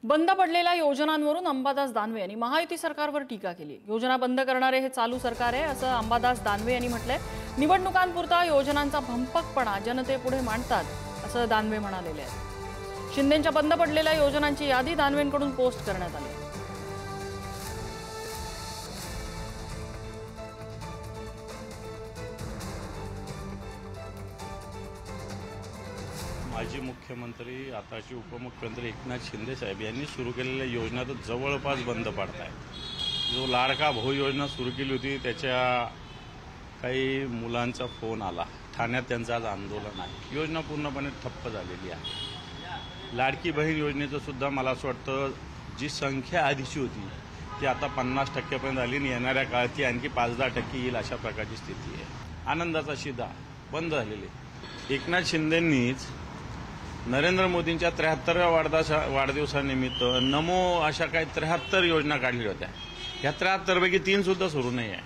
बंद पडलेल्या योजनांवरून अंबादास दानवे यांनी महायुती सरकारवर टीका केली। योजना बंद करणारे हे चालू सरकार आहे असं अंबादास दानवे यांनी म्हटलंय। निवडणुकांपुरता योजनांचा भंपकपणा जनतेपुढे मांडतात असं दानवे म्हणालेले आहेत। शिंदेंच्या बंद पडलेल्या योजनांची यादी दानवेंकडून पोस्ट करण्यात आली। माजी मुख्यमंत्री आताचे उपमुख्यमंत्री एकनाथ शिंदे साहेब यांनी सुरू केलेल्या योजना तर जवळपास बंद पडत आहेत। जो लाडका भाऊ योजना सुरू केली होती त्याच्या काही मुलांचा फोन आला, ठाण्यात त्यांचं आज आंदोलन आहे। योजना पूर्णपणे ठप्प झालेली आहे। लाडकी बहीण योजनेचं सुद्धा मला असं वाटतं जी संख्या आधीची होती ती आता 50% आली आणि येणाऱ्या काळात ती आणखी 5-10% येईल अशा प्रकारची स्थिती आहे। आनंदाचा शिधा बंद झालेली। एकनाथ शिंदेंनीच नरेंद्र मोदींच्या 73व्या वाढदिवसानिमित्त नमो अशा काही 73 योजना काढल्या होत्या। या 73 पैकी 3 सुद्धा सुरू नाही आहे।